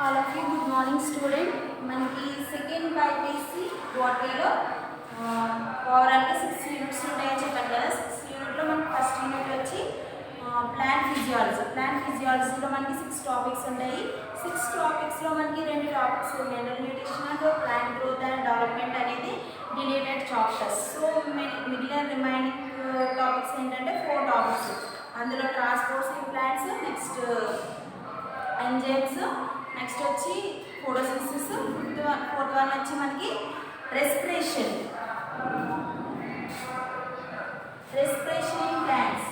All of you good morning student. మనకి second BiPC బాటనీలో ఓవరాల్గా 6 units ఉంటాయని చెప్పాను కదా. 6 యూనిట్లో మనకి ఫస్ట్ యూనిట్ వచ్చి ప్లాంట్ ఫిజియాలజీ. ప్లాంట్ ఫిజియాలజీలో మనకి 6 టాపిక్స్ ఉంటాయి. 6 టాపిక్స్లో మనకి 2 topics mineral nutrition and plant growth and development అనేది డిలీటెడ్ చాప్టర్స్. సో మిగిలిన రిమైనింగ్ టాపిక్స్ ఏంటంటే 4 టాపిక్స్. అందులో transports in plants, next enzymes, next వచ్చి ఫోటోసింథసిస్, ఫోర్త్ వన్ వచ్చి మనకి రెస్పిరేషన్ ఇన్ ప్లాంట్స్.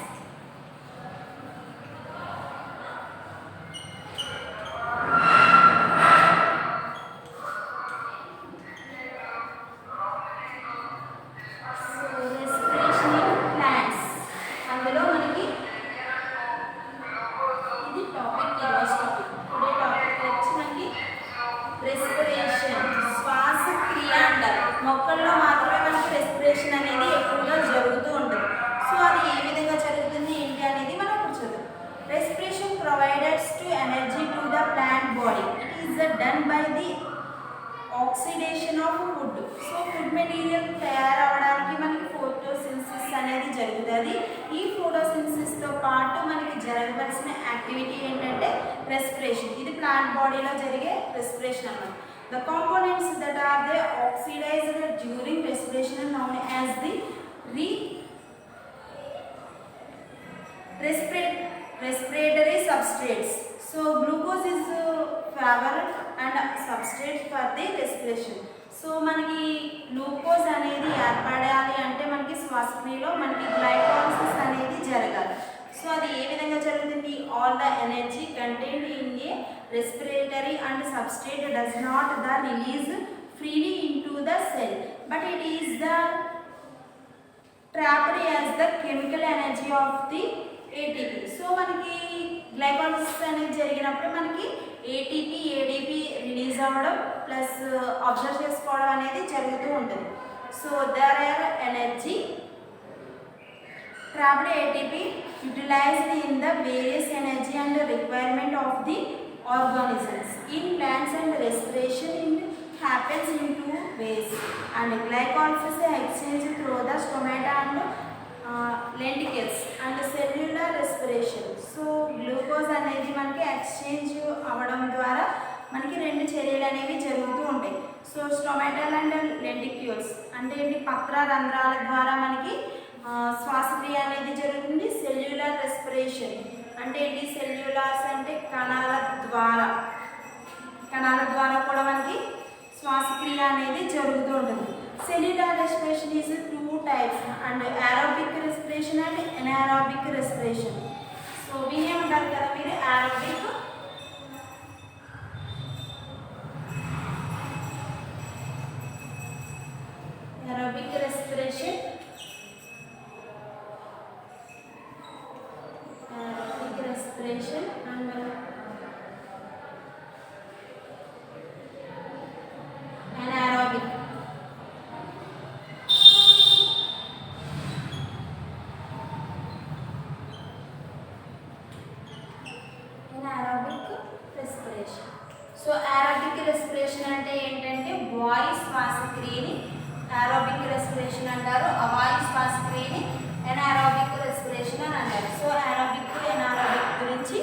మొక్కల్లో మాత్రమే మనకి రెస్పిరేషన్ అనేది ఎక్కువగా జరుగుతూ ఉంటుంది. సో అది ఏ విధంగా జరుగుతుంది ఏంటి అనేది మనం ఇప్పుడు చూద్దాం. Respiration provides to energy to the plant body. It is done by the oxidation of food. So food material తయారవడానికి మనకి ఫోటోసింథసిస్ అనేది జరుగుతుంది. ఈ ఫోటోసింథసిస్తో పాటు మనకి జరగవలసిన యాక్టివిటీ ఏంటంటే రెస్పిరేషన్. ఇది ప్లాంట్ బాడీలో జరిగే రెస్పిరేషన్ అన్నమాట. The components that are they oxidized during respiration are known as the respiratory substrates. So glucose is favorite and substrate for the respiration. So మనకి గ్లూకోజ్ అనేది ఏర్పడాలి అంటే మనకి శ్వాసక్రియలో మనకి గ్లైకోలిసిస్ అనేది జరగాలి. సో అది ఏ విధంగా జరుగుతుంది? All the energy contained in a respiratory and substrate does not the release freely into the cell, but it is the trapped as the chemical energy of the ATP. So మనకి glycolysis అనేది జరిగినప్పుడు మనకి ATP, ADP release అవ్వడం plus observe చేసుకోవడం అనేది జరుగుతూ ఉంటుంది. So there are energy trapped ATP utilized in the various energy and requirement of the organisms. In plants and respiration happens in 2 ways, and glycolysis exchange through the stomata and lenticles and cellular respiration. So glucose అనేది మనకి exchange అవ్వడం ద్వారా మనకి 2 చర్యలు అనేవి జరుగుతూ ఉంటాయి. So stomatal and లెంటిక్యూల్స్ అంటే ఏంటి? పత్ర రంధ్రాల ద్వారా మనకి శ్వాసక్రియ అనేది జరుగుతుంది. సెల్యులర్ రెస్పిరేషన్ అంటే ఏంటి? సెల్యులార్స్ అంటే కణాల ద్వారా కూడా మనకి శ్వాసక్రియ అనేది జరుగుతూ ఉంటుంది. Cellular respiration is 2 types, and aerobic respiration and anaerobic respiration. So వినే ఉంటారు కదా మీరు aerobic respiration, and anaerobic. Respiration. So aerobic respiration అంటే ఏంటంటే వాయు శ్వాసక్రియని aerobic respiration అంటారు. అవాయు శ్వాసక్రియని anaerobic respiration అని అంటారు. సో aerobic anaerobic గురించి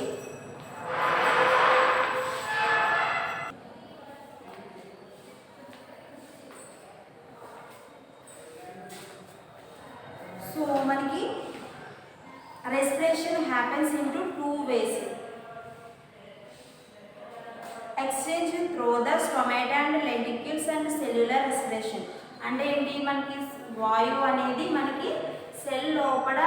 సో మనకి respiration happens into 2 ways. Exchange through the stomata and lenticels and cellular respiration అంటే ఏంటి? మనకి వాయువు అనేది మనకి సెల్ లోపల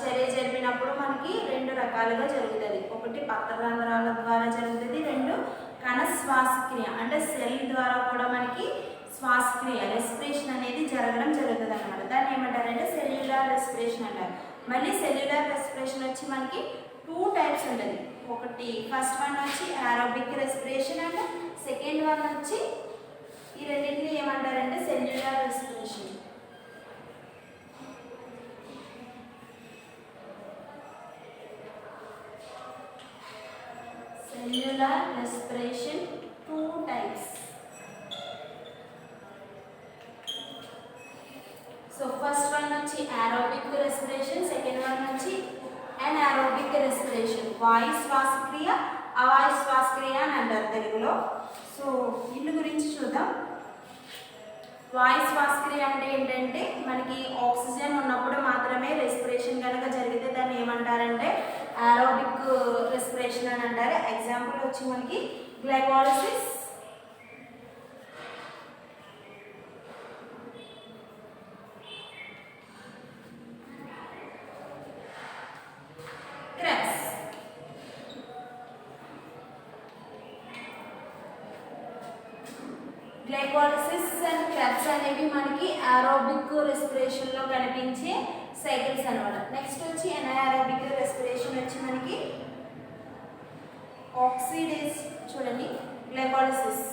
చర్య జరిపినప్పుడు మనకి 2 రకాలుగా జరుగుతుంది. ఒకటి పత్రరంధ్రాల ద్వారా జరుగుతుంది, 2 కణ శ్వాసక్రియ అంటే సెల్ ద్వారా కూడా మనకి శ్వాసక్రియ రెస్పిరేషన్ అనేది జరగడం జరుగుతుంది అన్నమాట. దాన్ని ఏమంటారంటే సెల్యులర్ రెస్పిరేషన్ అంటారు. మళ్ళీ సెల్యులర్ రెస్పిరేషన్ వచ్చి మనకి 2 టైప్స్ ఉంటుంది. ఒకటి ఫస్ట్ వన్ వచ్చి aerobic respiration and second one వచ్చి ఈ రెండింటిని ఏమంటారంటే cellular respiration. cellular respiration two types. So first one వచ్చి aerobic respiration, second one వచ్చి anaerobic respiration. వాయు శ్వాసక్రియ అవాయు శ్వాసక్రియ అని అంటారు తెలుగులో. సో వీటి గురించి చూద్దాం. వాయు శ్వాసక్రియ అంటే ఏంటంటే మనకి ఆక్సిజన్ ఉన్నప్పుడు మాత్రమే రెస్పిరేషన్ కనుక జరిగితే దాన్ని ఏమంటారంటే aerobic respiration అని అంటారు. ఎగ్జాంపుల్ వచ్చి మనకి గ్లైకోలిసిస్, గ్లైకోలిసిస్ అండ్ క్రెబ్స్ అనేవి మనకి ఏరోబిక్ రెస్పిరేషన్ లో కనిపించే సైకిల్స్ అన్నమాట. నెక్స్ట్ వచ్చి ఎనారోబిక్ రెస్పిరేషన్ వచ్చి మనకి ఆక్సిడేస్ చూడండి. Glycolysis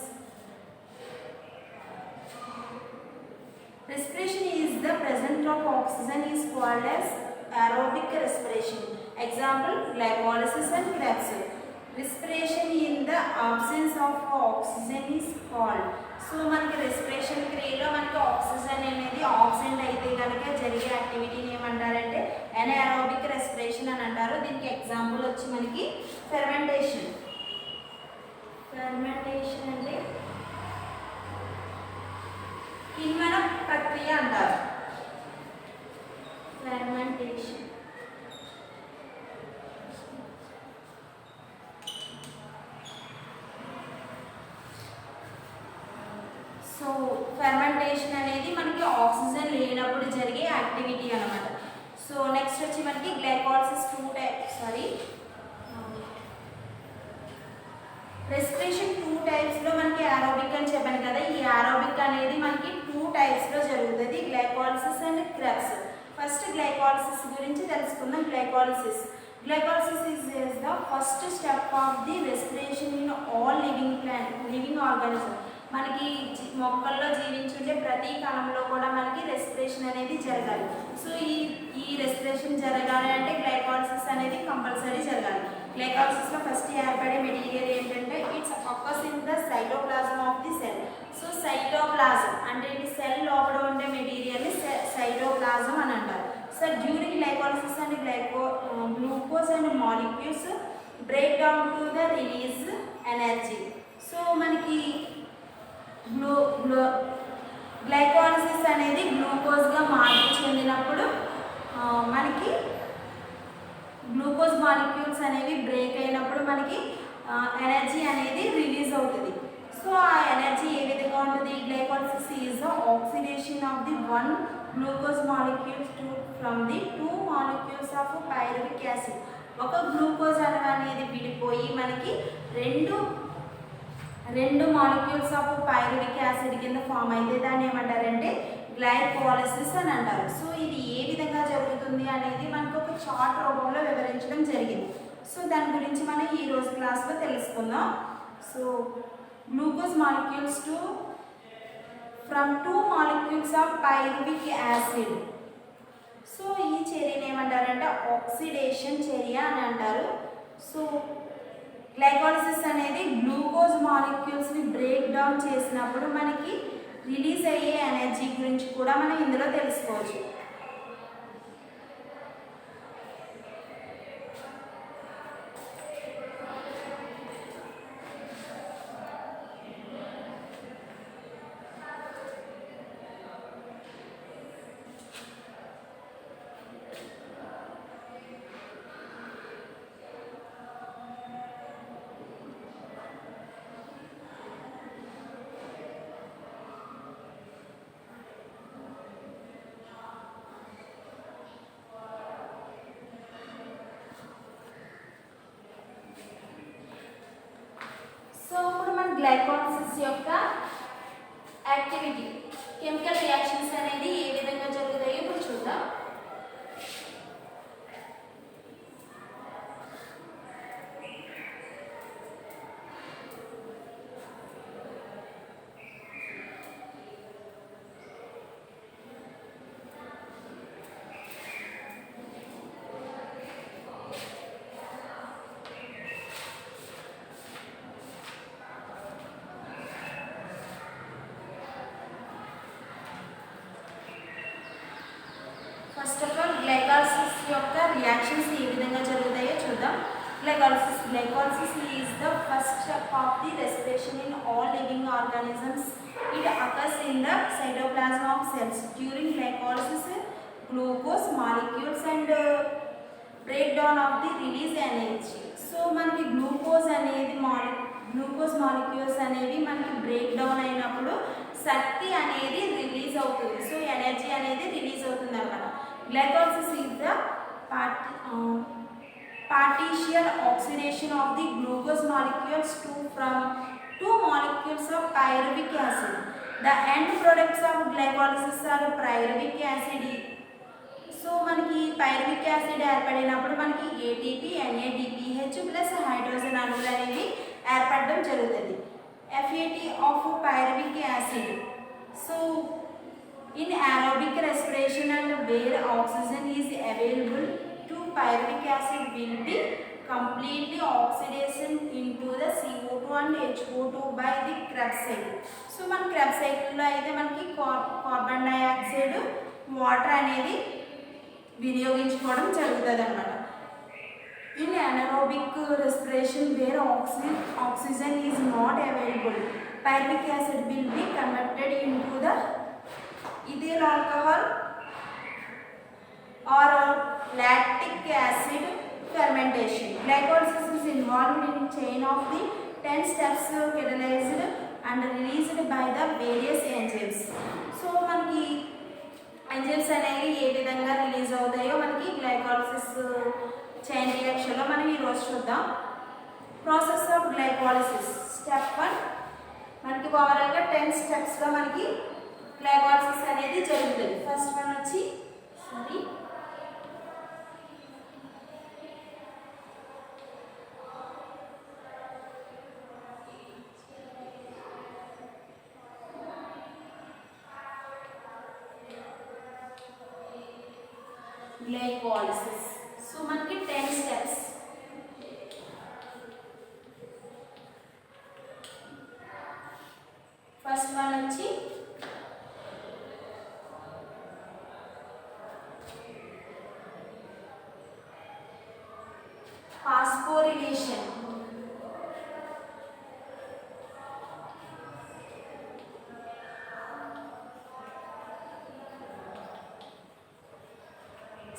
respiration is the presence of oxygen is called as aerobic respiration. Example glycolysis and Krebs. Respiration in the absence of oxygen is called. So మనకి respiration క్రియలో మనకి ఆక్సిజన్ అనేది absent అయితే కనుక జరిగే యాక్టివిటీని ఏమంటారంటే ఎనారోబిక్ రెస్పిరేషన్ అని అంటారు. దీనికి ఎగ్జాంపుల్ వచ్చి మనకి ఫెర్మెంటేషన్. ఫెర్మెంటేషన్ అంటే కిణ్వన ప్రక్రియ అంటారు. ఫెర్మెంటేషన్ సో ఫెర్మెంటేషన్ అనేది మనకి ఆక్సిజన్ లేనప్పుడు జరిగే యాక్టివిటీ అన్నమాట. సో నెక్స్ట్ వచ్చి మనకి గ్లైకోలిసిస్ రెస్పిరేషన్ టూ టైప్స్ లో మనకి ఏరోబిక్ అని చెప్పాను కదా. ఈ ఏరోబిక్ అనేది మనకి టూ టైప్స్ లో జరుగుతుంది, glycolysis and Krebs. First glycolysis గురించి తెలుసుకుందాం. Glycolysis is the first step of the respiration in all living organism. మనకి మొక్కల్లో జీవించుండే ప్రతి కణంలో కూడా మనకి రెస్పిరేషన్ అనేది జరగాలి. సో ఈ రెస్పిరేషన్ జరగాలి అంటే గ్లైకోలిసిస్ అనేది కంపల్సరీ జరగాలి. గ్లైకోలిసిస్లో ఫస్ట్ ఏర్పడే మెటీరియల్ ఏంటంటే it's occurs in the cytoplasm of the cell. So cytoplasm అంటే ఈ సెల్ లోపల ఉండే మెటీరియల్ని సైటోప్లాజం అని అంటారు. So during glycolysis and glucose and molecules break down to the release energy. So మనకి గ్లైకోలిసిస్ అనేది గ్లూకోజ్గా మార్పు చెందినప్పుడు మనకి గ్లూకోజ్ మాలిక్యూల్స్ అనేవి బ్రేక్ అయినప్పుడు మనకి ఎనర్జీ అనేది రిలీజ్ అవుతుంది. సో ఆ ఎనర్జీ ఏ విధంగా ఉంటుంది? Glycolysis is the oxidation of the one glucose molecules from the two molecules of pyruvic acid. ఒక గ్లూకోజ్ అణువు అనేది విడిపోయి మనకి రెండు మాలిక్యూల్స్ ఆఫ్ పైరువిక్ యాసిడ్ కింద ఫామ్ అయితే దాన్ని ఏమంటారంటే గ్లైకోలిసిస్ అని అంటారు. సో ఇది ఏ విధంగా జరుగుతుంది అనేది మనకు ఒక చార్ట్ రూపంలో వివరించడం జరిగింది. సో దాని గురించి మనం ఈ రోజు క్లాస్లో తెలుసుకుందాం. So glucose molecules from two molecules of pyruvic acid. So ఈ చర్యను ఏమంటారంటే ఆక్సిడేషన్ చర్య అని అంటారు. సో గ్లైకోలిసిస్ అనేది గ్లూకోజ్ మాలిక్యూల్స్ని బ్రేక్ డౌన్ చేసినప్పుడు మనకి రిలీజ్ అయ్యే ఎనర్జీ గురించి కూడా మనం ఇందులో తెలుసుకోవచ్చు. సో ఇప్పుడు మన గ్లైకోలిసిస్ యొక్క యాక్టివిటీ, కెమికల్ రియాక్షన్స్ అనేది ఏ విధంగా జరుగుతాయో ఇప్పుడు చూద్దాం. యొక్క రియాక్షన్స్ ఏ విధంగా జరుగుతాయో చూద్దాం. Glycolysis is the first step of the respiration in all living organisms. It occurs in the cytoplasm of cells. During glycolysis glucose molecules and break down of the release energy. So మనకి glucose molecules అనేవి మనకి break down అయినప్పుడు శక్తి అనేది release అవుతుంది. So energy అనేది release అవుతుంది అన్నమాట. Glycolysis is the partial oxidation of the glucose molecules from two molecules of pyruvic acid. The end products of glycolysis are pyruvic acid. So మనకి pyruvic acid ఏర్పడినప్పుడు మనకి ATP NADPH plus hydrogen అణువులు అనేవి ఏర్పడడం జరుగుతుంది. FAT of pyruvic acid. So in aerobic respiration and where oxygen is available to pyruvic acid will be completely oxidation into the CO2 and HO2 by the Krebs cycle. So మన Krebs cycle లో అయితే మనకి carbon dioxide water అనేది వినియోగించుకోవడం జరుగుతుంది అన్నమాట. In anaerobic respiration where oxygen is not available, pyruvic acid will be converted into the ethyl alcohol or lactic acid fermentation. Glycolysis is involved in chain of the 10 steps catalyzed and released by the various enzymes. So మనకి enzymes అనేవి ఏ విధంగా release అవుతాయో మనకి glycolysis chain రియాక్షన్లో మనం ఈరోజు చూద్దాం. Process of glycolysis. Step 1 మనకి ఓవరాల్గా 10 స్టెప్స్లో మనకి గ్లైకోలిసిస్ అనేది జరుగుతుంది. ఫస్ట్ వన్ వచ్చి గ్లైకోలిసిస్. సో మనకి 10 స్టెప్స్. ఫస్ట్ వన్ వచ్చి ఫాస్ఫోరిలేషన్.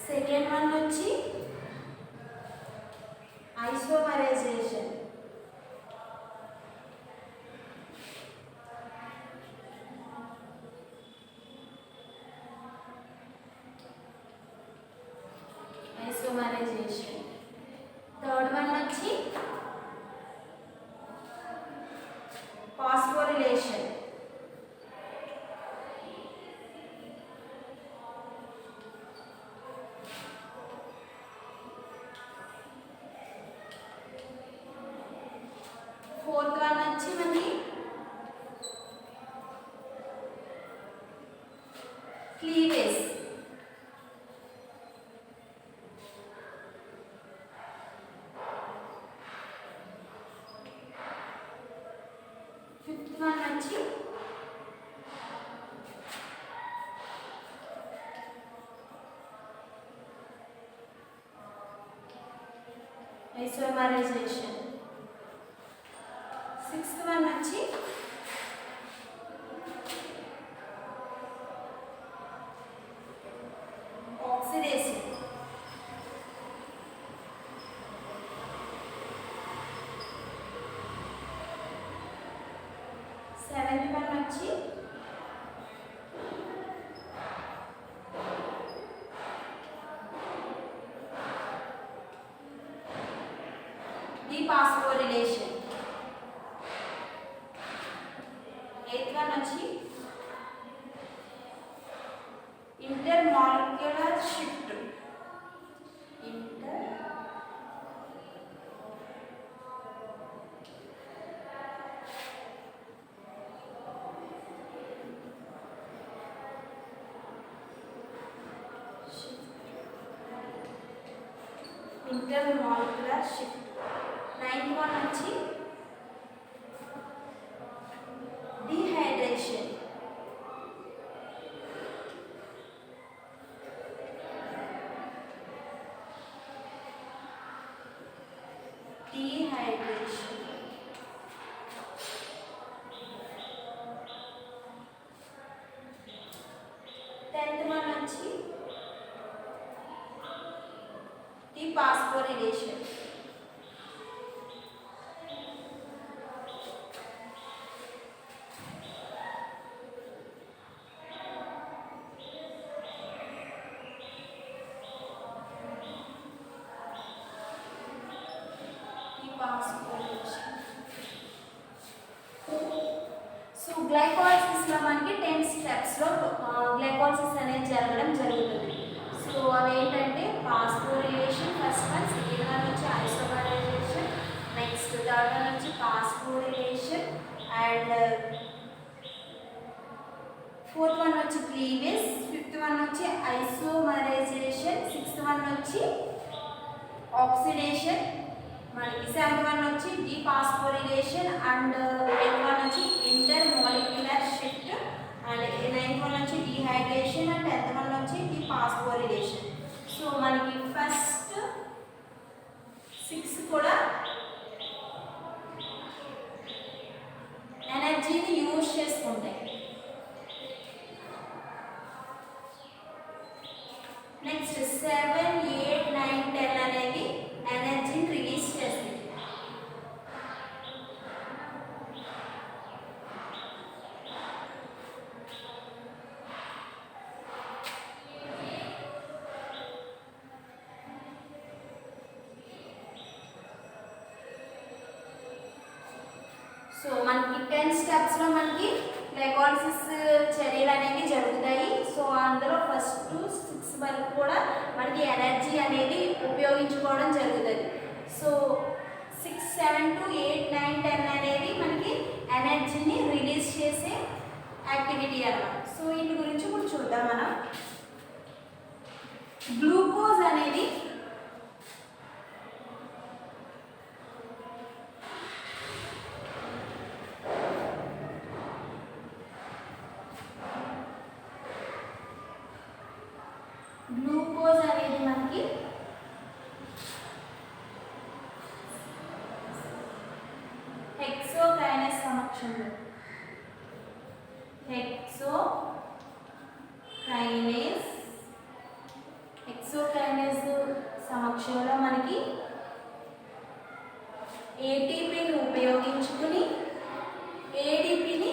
సెకండ్ వన్ వచ్చి ఐసోమరైజేషన్. థర్డ్ వన్ వచ్చి ఫాస్ఫోరిలేషన్. ఫోర్త్ వన్ వచ్చి మనకి క్లీవేజ్. ఫిఫ్త్ వన్ వచ్చి ఐసోమరైజేషన్. సిక్స్త్ వన్ వచ్చి ఆక్సిడేషన్. సెవెంత్ వన్ వచ్చి డీఫాస్ఫోరిలేషన్. ఎయిత్ వన్ వచ్చి intermolecular shift. Intermolecular shift. Ninth one వచ్చి డీహైడ్రేషన్. గ్లైకోలిసిస్లో మనకి 10 స్టెప్స్లో గ్లైకోలిసిస్ అనేది జరగడం జరుగుతుంది. సో అవి ఏంటంటే phosphorylation, first one, second one వచ్చి ఐసోమరైజేషన్, నెక్స్ట్ థర్డ్ వన్ వచ్చి ఫాస్ఫోరిలేషన్ అండ్ ఫోర్త్ వన్ వచ్చి క్లీవేజ్, ఫిఫ్త్ వన్ వచ్చి ఐసోమరైజేషన్, సిక్స్త్ వన్ వచ్చి ఆక్సిడేషన్, మనకి సెవెంత్ వన్ వచ్చి డీఫాస్ఫోరిలేషన్ అండ్ ఎయిత్ వన్ వచ్చి inter molecular shift and ninth one వచ్చి dehydration and 10th one వచ్చి డీఫాస్ఫోరిలేషన్. సో మనకి ఫస్ట్ 6 కూడా ఎనర్జీని యూజ్ చేసుకుంటాయి. నెక్స్ట్ 7, 8, 9, 10 అనేది ఎనర్జీని రిలీజ్ చేస్తుంది. సో మనకి 10 స్టెప్స్లో మనకి గ్లైకోలిసిస్ చర్యలు అనేవి జరుగుతాయి. సో అందులో ఫస్ట్ 6 వరకు కూడా మనకి ఎనర్జీ అనేది ఉపయోగించుకోవడం జరుగుతుంది. సో 6, 7 to 8, 9, 10 అనేది మనకి ఎనర్జీని రిలీజ్ చేసే యాక్టివిటీ అన్నమాట. సో వీటి గురించి ఇప్పుడు చూద్దాం మనం. గ్లూకోజ్ అనేది మనకి హెక్సోకైనేస్ సమక్షంలో మనకి ఏటీపీని ఉపయోగించుకుని ఏడిపిని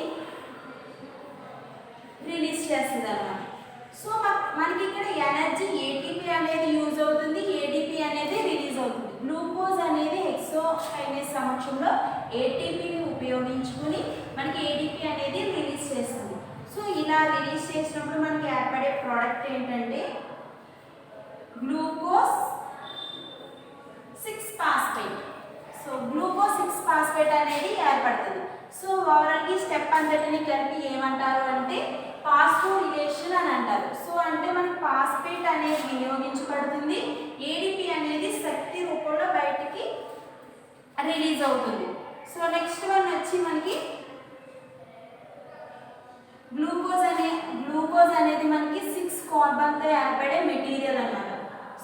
రిలీజ్ చేస్తుంది అన్నమాట. సో మనకి ఇక్కడ ఎనర్జీ ఏటీపీ అనేది యూజ్ అవుతుంది, ఏడిపి అనేది రిలీజ్ అవుతుంది. గ్లూకోజ్ అనేది హెక్సోకైనేస్ సమక్షంలో ఏటీపీని ఉపయోగించుకుని మనకి ఏడిపి అనేది రిలీజ్ చేస్తుంది. సో ఇలా రిలీజ్ చేసినప్పుడు మనకి ఏర్పడే ప్రోడక్ట్ ఏంటంటే గ్లూకోజ్ 6-ఫాస్ఫేట్. సో గ్లూకోజ్ 6-ఫాస్ఫేట్ అనేది ఏర్పడుతుంది. సో ఓవరాల్కి స్టెప్ అంతటిని కలిపి ఏమంటారు అంటే ఫాస్ఫోరిలేషన్ అని అంటారు. సో అంటే మనకి ఫాస్ఫేట్ అనేది వినియోగించబడుతుంది, ఏడిపి అనేది శక్తి రూపంలో బయటికి రిలీజ్ అవుతుంది. సో నెక్స్ట్ వన్ వచ్చి మనకి గ్లూకోజ్ అనేది మనకి 6 కార్బన్తో ఏర్పడే మెటీరియల్ అన్నమాట.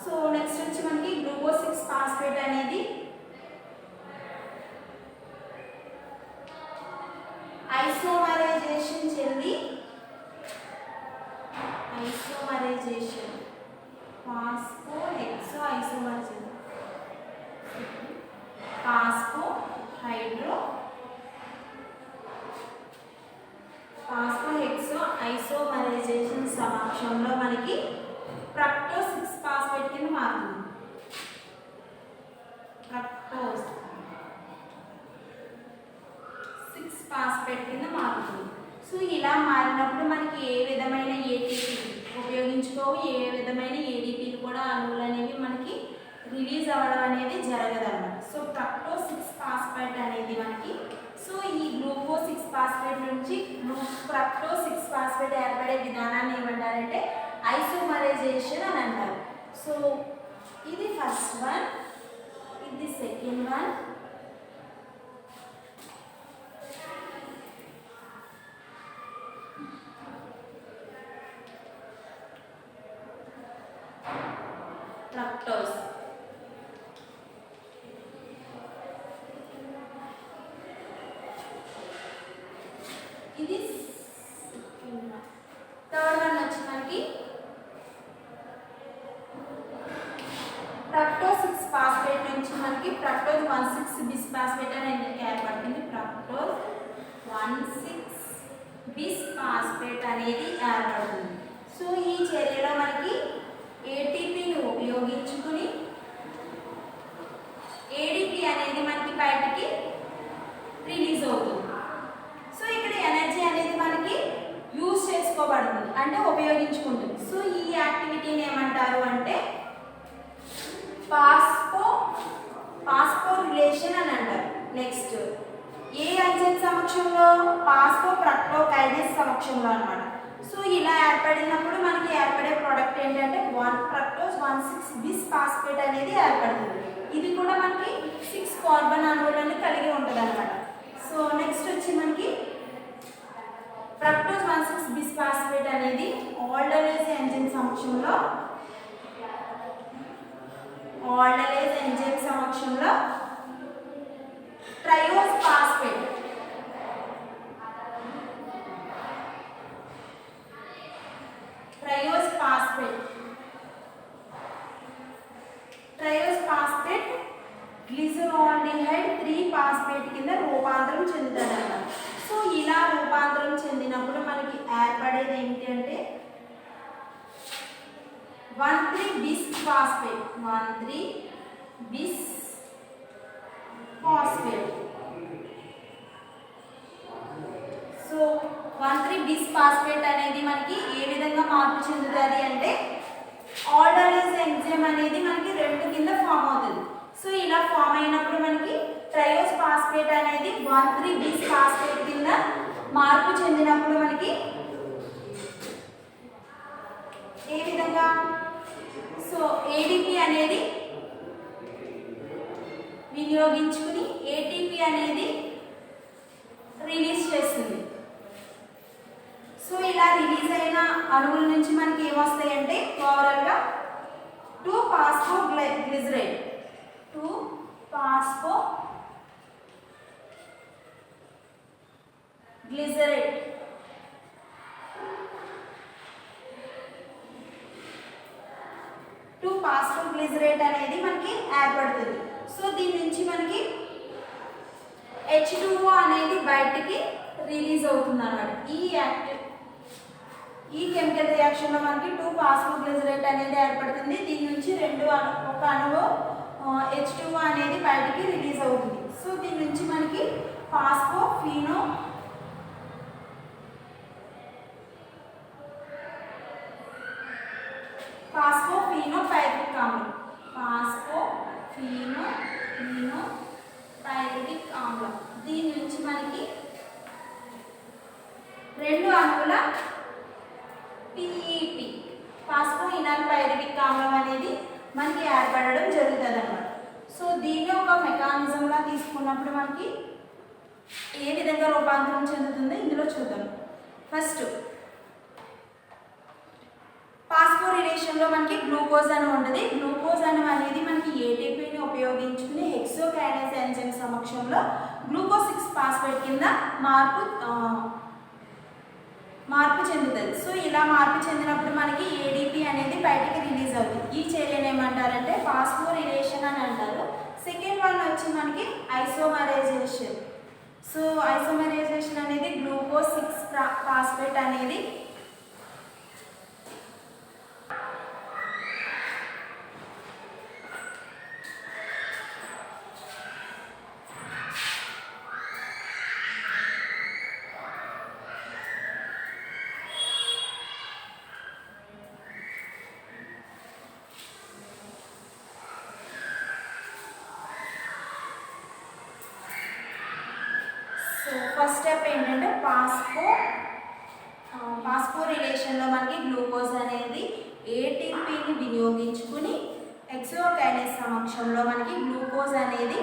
సో నెక్స్ట్ వచ్చి మనకి గ్లూకోజ్ 6-ఫాస్ఫేట్ అనేది ఐసోమరైజేషన్ చెంది ఫాస్ఫో హెక్సో ఐసోమరైజేషన్ ఫాస్ఫో హెక్సో ఐసోమరైజేషన్ సమక్షంలో మనకి ఫ్రక్టోజ్ 6-ఫాస్ఫేట్ కింద మారుతుంది. ఫ్రక్టోజ్ 6-ఫాస్ఫేట్ కింద మారుతుంది. సో ఇలా మారినప్పుడు మనకి ఏ విధమైన ఏటీపీ ఉపయోగించుకోవు, ఏ విధమైన ఏడిపిలు కూడా అణువులు అనేవి మనకి రిలీజ్ అవ్వడం అనేది జరగదన్నమాట. సో ఫ్రక్టోజ్ 6-ఫాస్ఫేట్ అనేది మనకి సో ఈ గ్లూకోజ్ 6-ఫాస్ఫేట్ నుంచి ఫ్రక్టోజ్ 6-ఫాస్ఫేట్ ఏర్పడే విధానాన్ని ఏమంటారంటే ఐసోమరైజేషన్ అని అంటారు. సో ఇది ఫస్ట్ వన్, ఇది సెకండ్ వన్, ఫ్రక్టోజ్. ఇది థర్డ్ వన్ వచ్చి మనకి ఫ్రక్టోజ్ 6-ఫాస్ఫేట్ నుంచి మనకి ఫ్రక్టోజ్ 1,6-బిస్ఫాస్ఫేట్ అనేది ఏర్పడుతుంది. ఫ్రక్టోజ్ 1,6-బిస్ఫాస్ఫేట్ అనేది ఏర్పడుతుంది. సో ఈ చర్యలో మనకి ఏటీపీని ఉపయోగించుకుని ఏడిపి అనేది మనకి బయటికి రిలీజ్ అవుతుంది. సో ఇక్కడ ఎనర్జీ అనేది సమక్షంలో, పాస్పోప్రక్టోకైనేస్ సమక్షంలో అన్నమాట. సో ఇలా ఏర్పడినప్పుడు మనకి ఏర్పడే ప్రోడక్ట్ ఏంటంటే 1-ఫ్రక్టోజ్ 1,6-బిస్ ఫాస్ఫేట్ అనేది ఏర్పడుతుంది. ఇది కూడా మనకి 6 కార్బన్ అణువులను కలిగి ఉంటుంది అన్నమాట. సో నెక్స్ట్ వచ్చి మనకి ఫ్రక్టోజ్ 1,6-బిస్ ఫాస్ఫేట్ అనేది ఆల్డరేజ్ ఎంజైమ్ సమక్షంలో ట్రయోజ్ ఫాస్ఫేట్ గ్లిజరాల్డిహైడ్ 3-ఫాస్ఫేట్ కింద రూపాంతరం చెందుతాడన్నమాట. సో ఇలా రూపాంతరం చెందినప్పుడు మనకి ఏర్పడేది ఏంటి అంటే 1,3-బిస్ ఫాస్ఫేట్. సో 1,3-బిస్ ఫాస్ఫేట్ అనేది మనకి ఏ విధంగా మార్పు చెందుతుంది అంటే ఆల్డరేజ్ ఎంజైమ్ అనేది మనకి 2 కింద ఫామ్ అవుతుంది. సో ఇలా ఫామ్ అయినప్పుడు మనకి ట్రయోజ్ ఫాస్ఫేట్ అనేది 1,3-బిస్ ఫాస్ఫేట్ కింద మార్పు చెందినప్పుడు మనకి ఏ విధంగా సో ఏడిపి అనేది వినియోగించుకుని ఏటీపీ అనేది రిలీజ్ చేస్తుంది. సో ఇలా రిలీజ్ అయిన అణువుల నుంచి మనకి ఏమొస్తాయంటే ఓవరాల్గా 2-ఫాస్ఫోగ్లిజరైడ్ 2-ఫాస్ఫోగ్లిజరైడ్ అనేది మనకి ఏర్పడుతుంది. సో దీని నుంచి మనకి H2O అనేది బయటికి రిలీజ్ అవుతుంది అన్నమాట. ఈ కెమికల్ రియాక్షన్లో మనకి 2-ఫాస్ఫోగ్లిజరైడ్ అనేది ఏర్పడుతుంది. దీని నుంచి ఒక అణువు H2O అనేది బయటికి రిలీజ్ అవుతుంది. సో దీని నుంచి మనకి ఫాస్ఫోఫీనోపైరిక్ ఆమ్లం దీని నుంచి మనకి 2 అణువుల PEP ఫాస్ఫోఇనాల్పైరిక్ ఆమ్లం అనేది మనకి ఏర్పడడం జరుగుతుంది అన్నమాట. సో దీన్ని ఒక మెకానిజంలా తీసుకున్నప్పుడు మనకి ఏ విధంగా రూపాంతరం చెందుతుందో ఇందులో చూద్దాం. ఫస్ట్ ఫాస్ఫోరిలేషన్లో మనకి గ్లూకోజ్ అణువు ఉంటుంది. గ్లూకోజ్ అణువు అనేది మనకి ఏటీపీని ఉపయోగించుకుని హెక్సోకైనేస్ ఎంజైమ్ సమక్షంలో గ్లూకోజ్ 6-ఫాస్ఫేట్ కింద మార్పు చెందుతుంది. సో ఇలా మార్పు చెందినప్పుడు మనకి ఏడిపి అనేది బయటికి రిలీజ్ అవుతుంది. ఈ చర్యను ఏమంటారంటే ఫాస్ఫోరిలేషన్ అని అంటారు. సెకండ్ వన్ వచ్చి మనకి ఐసోమరైజేషన్. సో ఐసోమరైజేషన్ అనేది గ్లూకోజ్ 6-ఫాస్ఫేట్ అనేది ఫస్ట్ స్టెప్ ఏంటంటే ఫాస్ఫోరిలేషన్లో మనకి గ్లూకోజ్ అనేది ఏటీపీని వినియోగించుకుని హెక్సోకైనేస్ సమక్షంలో మనకి గ్లూకోజ్ అనేది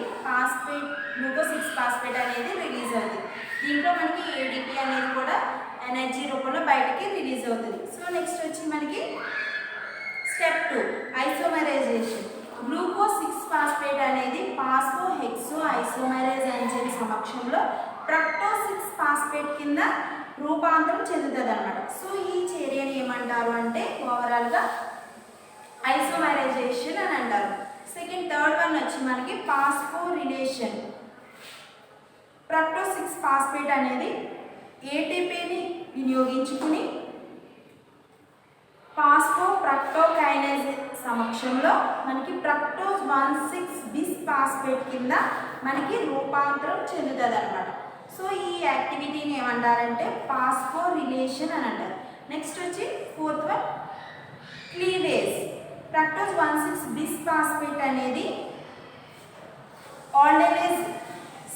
గ్లూకోజ్ 6-ఫాస్ఫేట్ అనేది రిలీజ్ అవుతుంది. దీంట్లో మనకి ఏడిపి అనేది కూడా ఎనర్జీ రూపంలో బయటికి రిలీజ్ అవుతుంది. సో నెక్స్ట్ వచ్చి మనకి స్టెప్ 2 ఐసోమరైజేషన్. గ్లూకోజ్ 6-ఫాస్ఫేట్ అనేది ఫాస్ఫోహెక్సో ఐసోమరైజ్ ఎంజైమ్ సమక్షంలో ఫ్రక్టోజ్ 6-ఫాస్ఫేట్ కింద రూపాంతరం చెందుతుంది అన్నమాట. సో ఈ చర్యని ఏమంటారు అంటే ఓవరాల్గా ఐసోమరైజేషన్ అని అంటారు. థర్డ్ వన్ వచ్చి మనకి ఫాస్ఫోరిలేషన్. ఫ్రక్టోజ్ 6-ఫాస్ఫేట్ అనేది ఏటీపీని వినియోగించుకుని ఫాస్ఫోఫ్రక్టోకైనేస్ సమక్షంలో మనకి ఫ్రక్టోజ్ 1,6-బిస్ ఫాస్ఫేట్ కింద మనకి రూపాంతరం చెందుతుంది అన్నమాట. సో ఈ యాక్టివిటీని ఏమంటారంటే ఫాస్ఫోరిలేషన్ అని అంటారు. నెక్స్ట్ వచ్చి ఫోర్త్ వన్ క్లీవేజ్. ఫ్రక్టోజ్ 1,6-బిస్ ఫాస్ఫేట్ అనేది ఆల్డరేజ్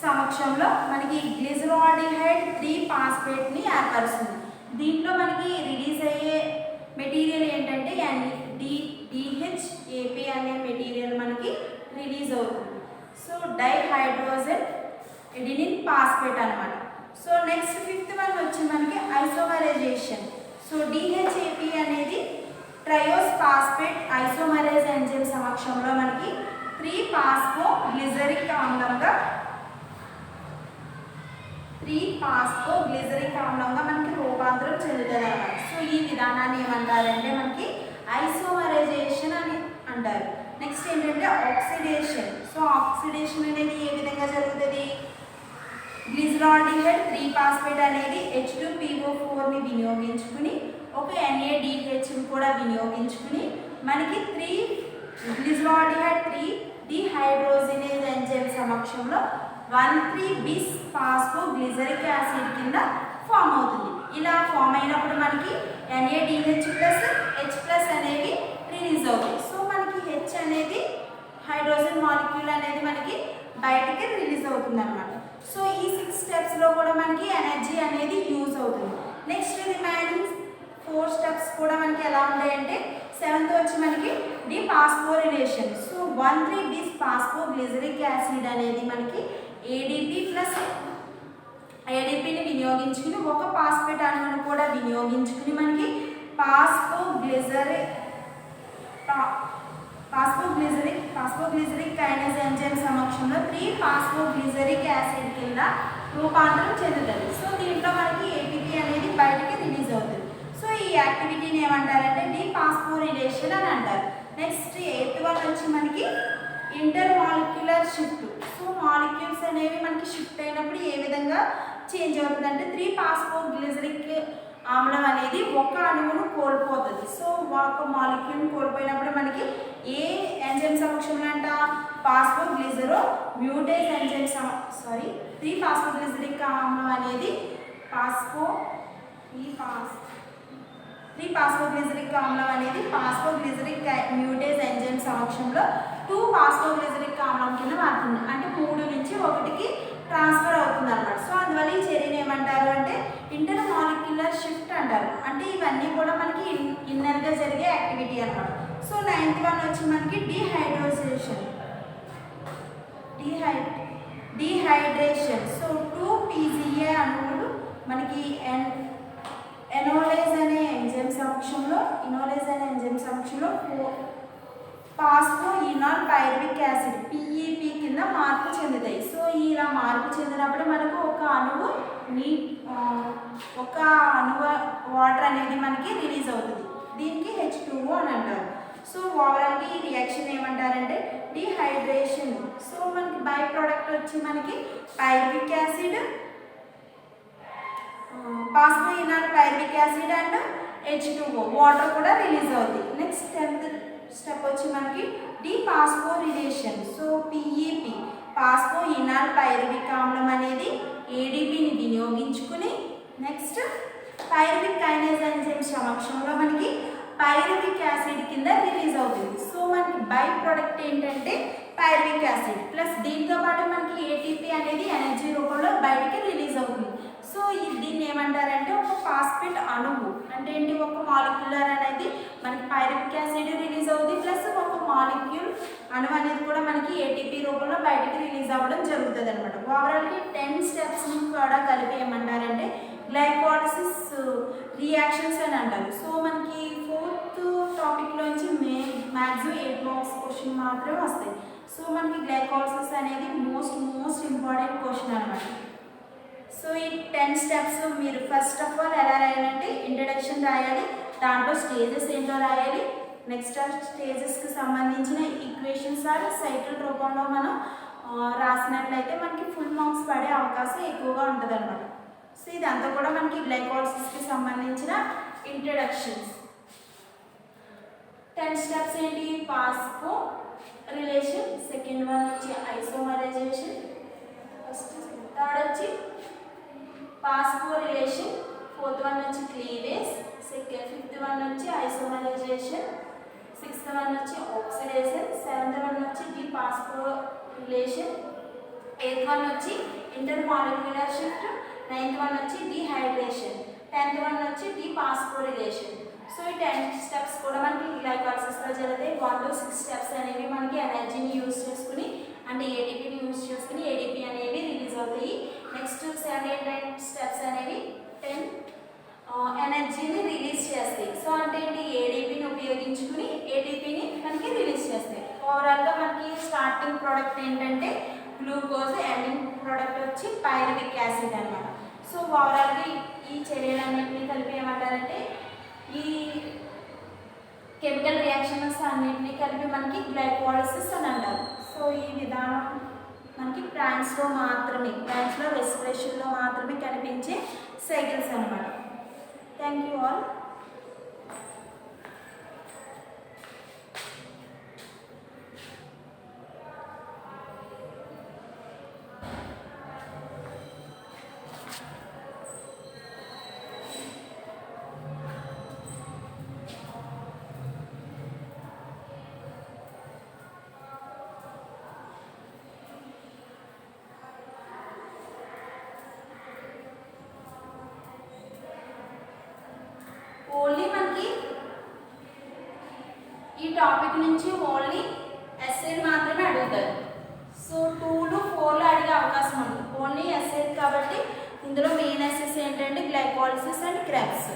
సమక్షంలో మనకి గ్లిజరాల్డిహైడ్ ఫాస్ఫేట్ని ఏర్పరుస్తుంది. దీంట్లో మనకి రిలీజ్ అయ్యే మెటీరియల్ ఏంటంటే DHAP అనే మెటీరియల్ మనకి రిలీజ్ అవుతుంది. సో డైహైడ్రోజన్ ఎడినిన్ ఫాస్ఫేట్ అనమాట. సో నెక్స్ట్ ఫిఫ్త్ వన్ వచ్చి మనకి ఐసోమరైజేషన్. సో DHAP అనేది ట్రయోస్ ఫాస్ఫేట్ ఐసోమరైజ్ ఎంజైమ్ సమక్షంలో మనకి 3-ఫాస్ఫోగ్లిజరిక్ ఆమ్లంగా మనకి రూపాంతరం చెందుతుంది అన్నమాట. సో ఈ విధానాన్ని ఏమంటారంటే మనకి ఐసోమరైజేషన్ అని అంటారు. నెక్స్ట్ ఏంటంటే ఆక్సిడేషన్. సో ఆక్సిడేషన్ అనేది ఏ విధంగా జరుగుతుంది? గ్లిజరాల్డిహైడ్ 3-ఫాస్ఫేట్ అనేది H2PO4ని వినియోగించుకుని ఒక NADH కూడా వినియోగించుకుని మనకి 3-గ్లిజరాల్డిహైడ్ 3-డిహైడ్రోజినేజ్ ఎంజైమ్ సమక్షంలో 1,3-బిస్ ఫాస్ఫోగ్లిజరిక్ యాసిడ్ కింద ఫామ్ అవుతుంది. ఇలా ఫామ్ అయినప్పుడు మనకి NADH ప్లస్ H ప్లస్ అనేవి రిలీజ్ అవుతాయి. సో మనకి H అనేది హైడ్రోజన్ మాలిక్యూల్ అనేది మనకి బయటికి రిలీజ్ అవుతుంది అనమాట. సో ఈ 6 స్టెప్స్లో కూడా మనకి ఎనర్జీ అనేది యూజ్ అవుతుంది. నెక్స్ట్ రిమైనింగ్ 4 స్టెప్స్ కూడా మనకి ఎలా ఉంటాయంటే 7th వచ్చి మనకి డిఫాస్ఫోరిలేషన్. సో 1,3-బిస్ ఫాస్ఫోగ్లిజరిక్ యాసిడ్ అనేది మనకి ADPని వినియోగించుకుని ఒక ఫాస్ఫేట్ అణువును కూడా వినియోగించుకుని మనకి ఫాస్ఫోగ్లిజరిక్ కైనేజ్ ఎంజైమ్ సమక్షంలో 3-ఫాస్ఫోగ్లిజరిక్ యాసిడ్ కింద రూపాంతరం చెందుతుంది. సో దీంట్లో మనకి ATP అనేది బయటికి రిలీజ్ అవుతుంది. సో ఈ యాక్టివిటీని ఏమంటారంటే డిఫాస్ఫోరిలేషన్ అని అంటారు. నెక్స్ట్ 8th వన్ వచ్చి మనకి inter molecular shift. So molecules అనేవి మనకి షిఫ్ట్ అయినప్పుడు ఏ విధంగా చేంజ్ అవుతుంది అంటే 3-ఫాస్ఫోగ్లిజరిక్ ఆమ్లం అనేది ఒక అణువును కోల్పోతుంది. సో ఒక మాలిక్యూల్ని కోల్పోయినప్పుడు మనకి ఏ ఎంజైమ్ సమక్షంలో అంట ఫాస్ఫోగ్లిజరో మ్యూటేజ్ ఎంజైమ్ 3-ఫాస్ఫోగ్లిజరిక్ ఆమ్లం అనేది 3-ఫాస్ఫోగ్లిజరిక్ ఆమ్లం అనేది ఫాస్ఫోగ్లిజరిక్ మ్యూటేజ్ ఎంజైమ్ సమక్షంలో 2-ఫాస్ఫోగ్లిజరిక్ ఆమ్లం కింద మారుతుంది. అంటే 3 నుంచి 1కి ట్రాన్స్ఫర్ అవుతుంది అనమాట. సో అందువల్ల ఈ చర్యను ఏమంటారు అంటే ఇంటర్ మాలిక్యులర్ షిఫ్ట్ అంటారు. అంటే ఇవన్నీ కూడా మనకి ఇన్నర్గా జరిగే యాక్టివిటీ అనమాట. సో 9th వన్ వచ్చి మనకి డీహైడ్రేషన్. సో 2-PGA అణువులు మనకి ఇనోలేజ్ అనే ఎంజైమ్ సమక్షంలో ఫాస్ఫోయినాల్ పైరువిక్ యాసిడ్ PEP కింద మార్పు చెందుతాయి. సో ఇలా మార్పు చెందినప్పుడు మనకు ఒక అణువు వాటర్ అనేది మనకి రిలీజ్ అవుతుంది. దీనికి H2O అని అంటారు. సో ఓవరాల్గా ఈ రియాక్షన్ ఏమంటారంటే డీహైడ్రేషన్. సో మనకి బై ప్రోడక్ట్ వచ్చి మనకి pyruvic acid, phosphoenol pyruvic acid and H2O water కూడా రిలీజ్ అవుతుంది. నెక్స్ట్ 10th స్టెప్ వచ్చి మనకి డిఫాస్ఫోరిలేషన్. సో PEP ఫాస్ఫోయినాల్ పైరువిక్ ఆమ్లం అనేది ADPని వినియోగించుకుని నెక్స్ట్ పైరువిక్ కైనేజ్ ఎంజైమ్ సమక్షంలో మనకి పైరువిక్ యాసిడ్ కింద రిలీజ్ అవుతుంది. సో మనకి బై ప్రోడక్ట్ ఏంటంటే పైరువిక్ యాసిడ్ ప్లస్ దీంతో పాటు మనకి ATP అనేది ఎనర్జీ రూపంలో బయటికి రిలీజ్ అవుతుంది. సో దీన్ని ఏమంటారంటే ఒక ఫాస్ఫేట్ అణువు అంటే ఏంటి, ఒక మాలిక్యులర్ అనేది మనకి పైరువిక్ యాసిడ్ రిలీజ్ అవుతుంది ప్లస్ ఒక మాలిక్యూల్ అణువు అనేది కూడా మనకి ATP రూపంలో బయటికి రిలీజ్ అవ్వడం జరుగుతుంది అనమాట. ఓవరాల్గా 10 స్టెప్స్ని కూడా కలిపి ఏమంటారంటే గ్లైకోలిసిస్ రియాక్షన్స్ అని అంటారు. సో మనకి 4th టాపిక్లోంచి మ్యాక్సిమం 8 మార్క్స్ క్వశ్చన్ మాత్రమే వస్తాయి. సో మనకి గ్లైకోలిసిస్ అనేది మోస్ట్ ఇంపార్టెంట్ క్వశ్చన్ అనమాట. సో ఈ 10 స్టెప్స్ మీరు ఫస్ట్ ఆఫ్ ఆల్ ఎలా రాయాలంటే ఇంట్రడక్షన్ రాయాలి, దాంట్లో స్టేజెస్ ఏంటో రాయాలి, నెక్స్ట్ స్టేజెస్కి సంబంధించిన ఈక్వేషన్స్ ఆర్ సైకిల్ రూపంలో మనం రాసినట్లయితే మనకి ఫుల్ మార్క్స్ పడే అవకాశం ఎక్కువగా ఉంటుంది అనమాట. సో ఇదంతా కూడా మనకి గ్లైకోలిసిస్కి సంబంధించిన ఇంట్రడక్షన్స్. 10 స్టెప్స్ ఏంటి, ఫాస్ఫో రిలేషన్, సెకండ్ వన్ వచ్చి ఐసోమరైజేషన్, థర్డ్ వచ్చి ఫాస్ఫోరిలేషన్, 4th వన్ వచ్చి క్లీవేజ్, 5th వన్ వచ్చి ఐసోమరైజేషన్, 6th వన్ వచ్చి ఆక్సిడేషన్, 7th వన్ వచ్చి డిఫాస్ఫోరిలేషన్, 8th వన్ వచ్చి inter molecular shift, ninth one వచ్చి డీహైడ్రేషన్, 10th వన్ వచ్చి డీపాస్ఫోరిలేషన్. సో ఈ 10 స్టెప్స్ కూడా మనకి గ్లైకోలిసిస్లో జరుగుతాయి. 1 to 6 స్టెప్స్ అనేవి మనకి ఎనర్జీని యూజ్ చేసుకుని అంటే ఏటీపీని యూజ్ చేసుకుని ఏడీపీ అనేవి రిలీజ్ అవుతాయి. నెక్స్ట్ 7, 8, 9 స్టెప్స్ అనేవి 10 ఎనర్జీని రిలీజ్ చేస్తాయి. సో అంటే ఏంటి, ఏడీపీని ఉపయోగించుకుని ఏటీపీని మనకి రిలీజ్ చేస్తాయి. ఓవరాల్గా మనకి స్టార్టింగ్ ప్రోడక్ట్ ఏంటంటే గ్లూకోజ్, ఎండింగ్ ప్రోడక్ట్ వచ్చి పైరువిక్ యాసిడ్ అన్నమాట. సో ఓవరాల్గా ఈ చర్యలన్నింటినీ కలిపి ఏమంటారంటే ఈ కెమికల్ రియాక్షన్స్ అన్నింటినీ కలిపి మనకి గ్లైకోలిసిస్ అని అంటారు. సో ఈ విధానం మనకి ప్లాంట్స్లో మాత్రమే, ప్లాంట్స్లో రెస్పిరేషన్లో మాత్రమే కనిపించే సైకిల్స్ అన్నమాట. Thank you all. ఓన్లీ మనకి ఈ టాపిక్ నుంచి ఓన్లీ ఎస్ఏ మాత్రమే అడుగుతారు. సో 2 to 4లో అడిగే అవకాశం ఉంది. ఓన్లీ ఎస్ఏ కాబట్టి ఇందులో మెయిన్ ఎస్ఎస్ ఏంటంటే గ్లైకోలిసిస్ అండ్ క్రెబ్స్.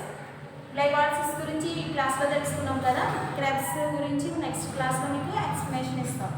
గ్లైకోలిసిస్ గురించి ఈ క్లాస్లో తెలుసుకున్నాం కదా, క్రెబ్స్ గురించి నెక్స్ట్ క్లాస్లో మీకు ఎక్స్ప్లెనేషన్ ఇస్తాం.